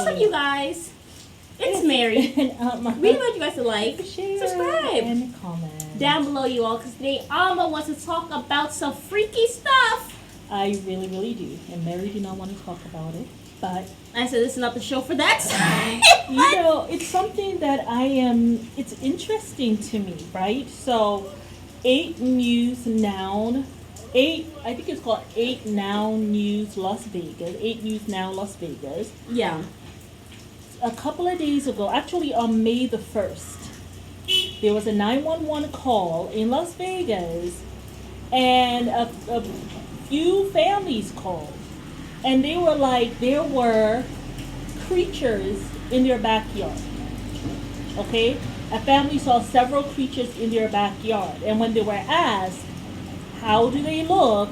What's up, you guys? It's Mary. We want you guys to like, share, subscribe, and comment down below, you all, because today Alma wants to talk about some freaky stuff. I really, really do. And Mary did not want to talk about it, but I said this is not the show for that. you know, it's something that it's interesting to me, right? So, 8 News Now, I think it's called 8 Now News Las Vegas, 8 News Now Las Vegas. Yeah. A couple of days ago, actually on May the 1st, there was a 911 call in Las Vegas, and a few families called. And they were like, there were creatures in their backyard. Okay? A family saw several creatures in their backyard. And when they were asked, how do they look?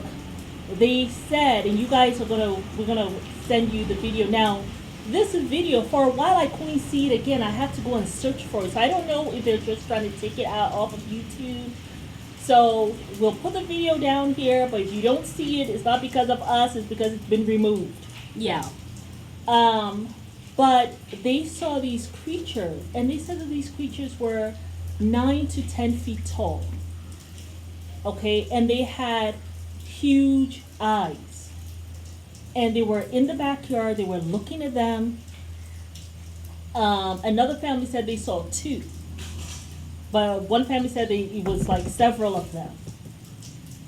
They said, and you guys we're gonna send you the video. Now, this video, for a while I couldn't see it again. I had to go and search for it. So I don't know if they're just trying to take it out off of YouTube. So we'll put the video down here, but if you don't see it, it's not because of us, it's because it's been removed. Yeah. But they saw these creatures, and they said that these creatures were 9 to 10 feet tall. Okay, and they had huge eyes. And they were in the backyard, they were looking at them. Another family said they saw 2. But one family said it was like several of them.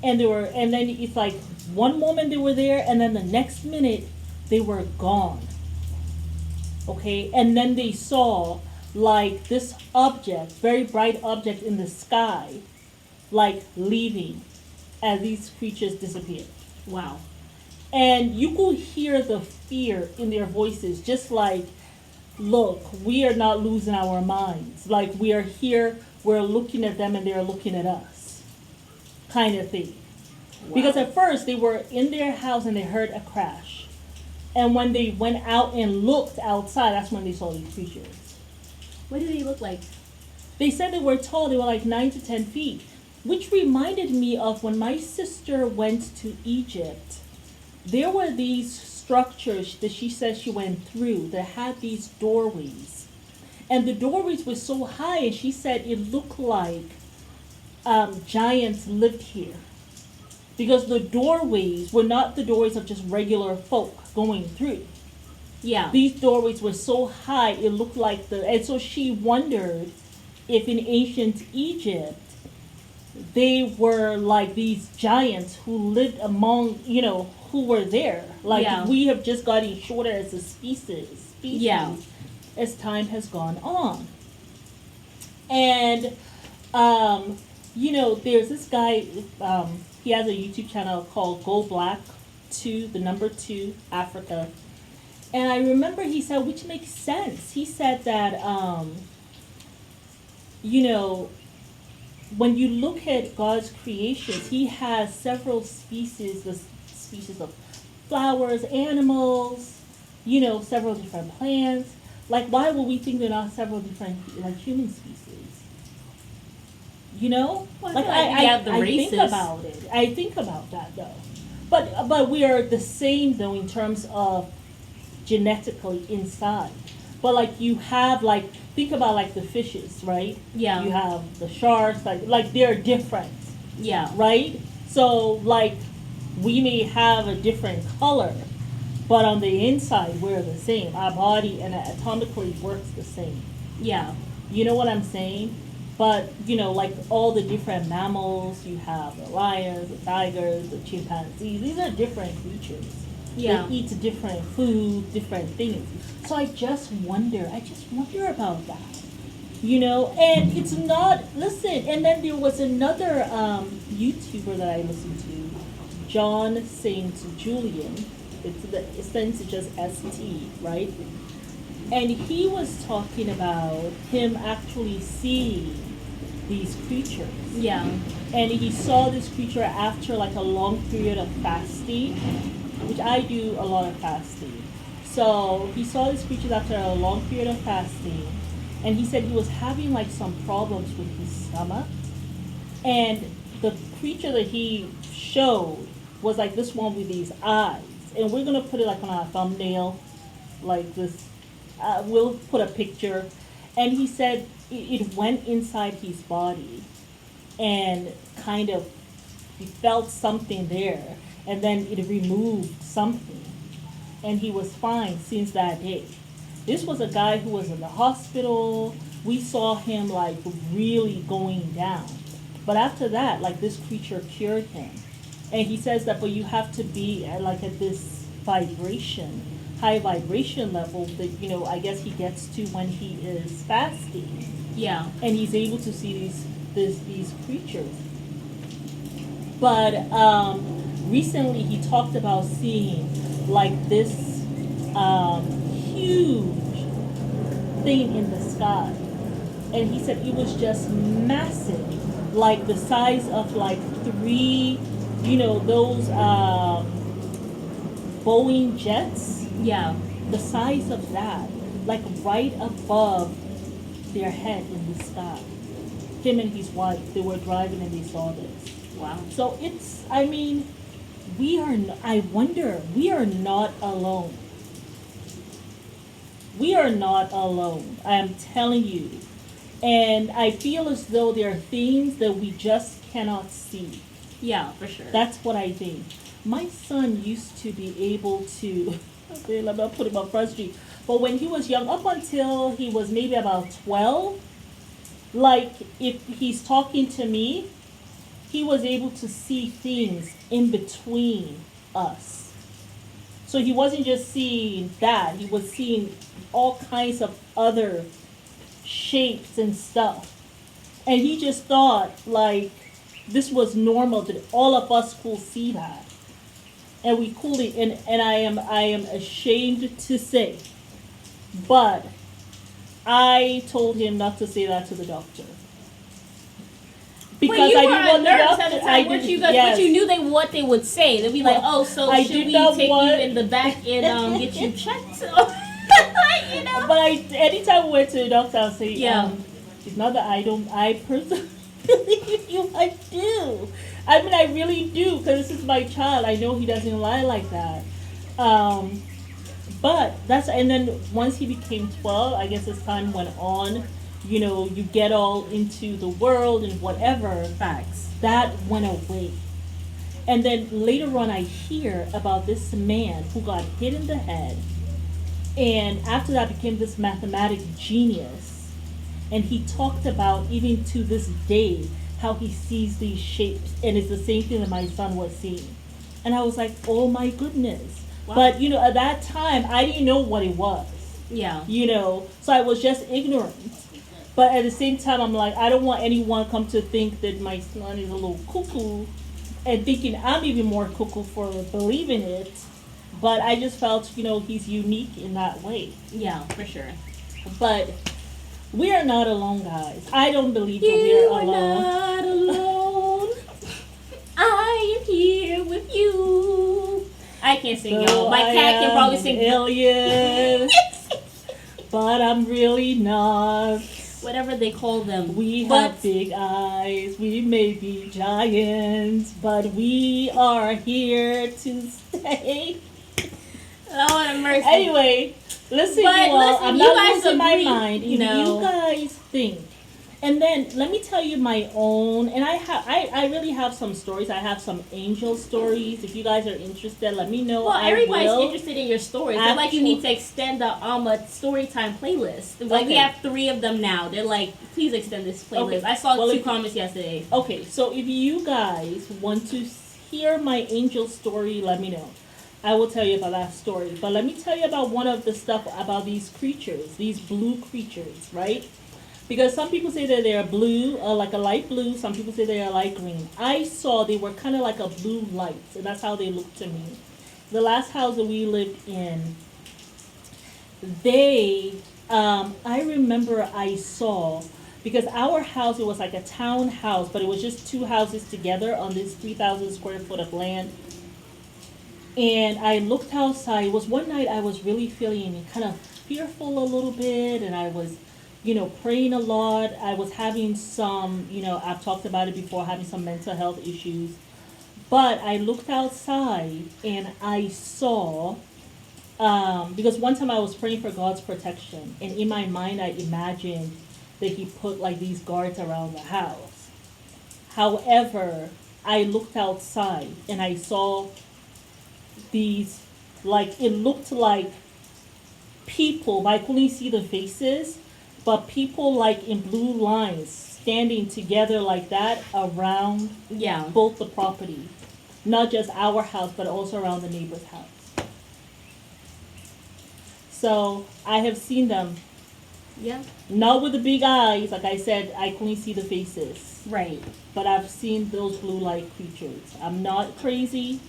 And then it's like one moment they were there, and then the next minute they were gone. Okay, and then they saw like this object, very bright object in the sky, like leaving as these creatures disappeared. Wow. And you could hear the fear in their voices, just like, look, we are not losing our minds. Like, we are here, we're looking at them and they're looking at us, kind of thing. Wow. Because at first they were in their house and they heard a crash. And when they went out and looked outside, that's when they saw these creatures. What did they look like? They said they were tall, they were like 9 to 10 feet, which reminded me of when my sister went to Egypt. There were these structures that she said she went through that had these doorways. And the doorways were so high, and she said it looked like giants lived here. Because the doorways were not the doorways of just regular folk going through. Yeah. These doorways were so high, it looked like and so she wondered if in ancient Egypt, they were like these giants who lived among, who were there. Like, we have just gotten shorter as a species as time has gone on. And, there's this guy, he has a YouTube channel called Go Black 2, the number 2, Africa. And I remember he said, which makes sense. He said that, when you look at God's creations, he has several species of flowers, animals, several different plants. Like, why would we think there are not several different, like, human species? Well, I think about it. I think about that, though. But we are the same, though, in terms of genetically inside. But, like, you have, like, think about, like, the fishes, right? Yeah. You have the sharks, like they're different. Yeah. Right? So, like, we may have a different color, but on the inside, we're the same. Our body atomically works the same. Yeah. You know what I'm saying? But, like all the different mammals, you have the lions, the tigers, the chimpanzees. These are different creatures. Yeah. They eat different food, different things. So I just wonder about that. And it's not, listen, and then there was another YouTuber that I listened to, John St. Julian. It stands to just ST, right? And he was talking about him actually seeing these creatures. Yeah. And he saw this creature after like a long period of fasting, which I do a lot of fasting. So he saw these creatures after a long period of fasting, and he said he was having like some problems with his stomach. And the creature that he showed was like this one with these eyes. And we're gonna put it like on our thumbnail, like this we'll put a picture. And he said it went inside his body and kind of he felt something there, and then it removed something, and he was fine since that day. This was a guy who was in the hospital. We saw him like really going down, but after that, like this creature cured him. And he says that, but you have to be at, like at this vibration, high vibration level that I guess he gets to when he is fasting, Yeah. and he's able to see these creatures. But recently he talked about seeing like this huge thing in the sky, and he said it was just massive, like the size of like three, those Boeing jets, Yeah. the size of that, like right above their head in the sky. Him and his wife, they were driving and they saw this. Wow. So it's, I mean, I wonder, we are not alone. We are not alone. I am telling you. And I feel as though there are things that we just cannot see. Yeah, for sure. That's what I think. My son used to be able to, okay, let me put him on Front Street. But when he was young, up until he was maybe about 12, like if he's talking to me, he was able to see things in between us. So he wasn't just seeing that, he was seeing all kinds of other shapes and stuff. And he just thought like this was normal, that all of us could see that. And we coolly, and I am ashamed to say, but I told him not to say that to the doctor. Because Wait, you I were didn't want the nervous doctor. at the time, I weren't didn't, you guys? yes. But you knew what they would say. They'd be like, Well, "Oh, so I should did we not take want- you in the back and get you checked?" But anytime we went to the doctor, I'll say, Yeah. it's not that I personally believe you, I do. I mean, I really do, because this is my child. I know he doesn't lie like that. But and then once he became 12, I guess as time went on, you get all into the world and whatever. Facts. That went away. And then later on, I hear about this man who got hit in the head, and after that became this mathematic genius. And he talked about, even to this day, how he sees these shapes, and it's the same thing that my son was seeing. And I was like, oh my goodness. Wow. But at that time, I didn't know what it was. Yeah. So I was just ignorant. But at the same time, I'm like, I don't want anyone come to think that my son is a little cuckoo, and thinking I'm even more cuckoo for believing it. But I just felt, he's unique in that way. Yeah, for sure. But we are not alone, guys. I don't believe that we You are are alone. not alone. I am here with you. I can't sing, y'all. My cat can probably sing. Alien, but I'm really not. Whatever they call them. We But- have big eyes. We may be giants, but we are here to stay. Lord have mercy. Anyway, listen, But you all. listen, I'm you not guys losing my agree- mind. If No. you guys think, and then let me tell you my own. And I really have some stories. I have some angel stories. If you guys are interested, let me know. Well, I everybody's will. interested in your stories. They're like, you need to extend the story time playlist. Like, we Okay. have 3 of them now. They're like, please extend this playlist. Okay. I saw Well, 2 if- comments yesterday. Okay, so if you guys want to hear my angel story, let me know. I will tell you about that story. But let me tell you about one of the stuff about these creatures, these blue creatures, right? Because some people say that they're blue, like a light blue. Some people say they are light green. I saw they were kind of like a blue light, and that's how they looked to me. The last house that we lived in, I remember I saw, because our house, it was like a townhouse, but it was just 2 houses together on this 3,000 square foot of land. And I looked outside. It was one night I was really feeling kind of fearful a little bit, and I was, praying a lot. I was having some, I've talked about it before, having some mental health issues. But I looked outside and I saw Because one time I was praying for God's protection, and in my mind I imagined that He put like these guards around the house. However, I looked outside and I saw these, like, it looked like people, but I couldn't see the faces, but people like in blue lines standing together like that around Yeah. both the property. Not just our house, but also around the neighbor's house. So I have seen them, Yeah. not with the big eyes, like I said, I couldn't see the faces. Right. But I've seen those blue light creatures. I'm not crazy.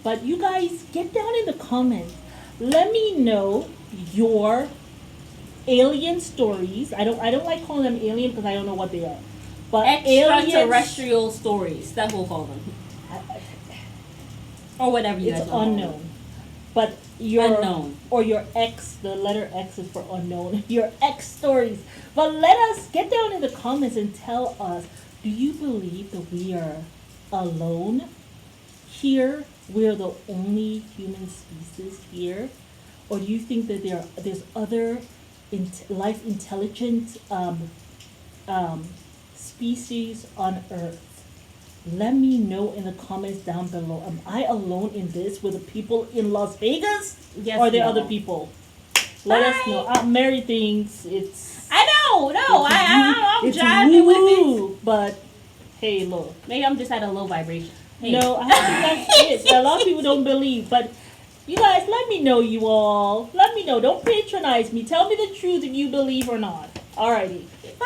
But you guys, get down in the comments. Let me know your alien stories. I don't like calling them alien because I don't know what they are. But Extraterrestrial stories. That's what we'll call them. Or whatever you guys It's want to call unknown. them. But your Unknown. or your X, the letter X is for unknown. Your X stories. But let us get down in the comments and tell us, do you believe that we are alone here? We're the only human species here? Or do you think that there's other life intelligent species on Earth? Let me know in the comments down below. Am I alone in this with the people in Las Vegas? Yes, or are there no. other people? Let us know. Mary thinks it's. I know. No, I'm it's driving with it. woo, but hey, look. Maybe I'm just at a low vibration. Hey. No, I think that's it. A lot of people don't believe, but you guys, let me know, you all. Let me know. Don't patronize me. Tell me the truth if you believe or not. Alrighty. Bye.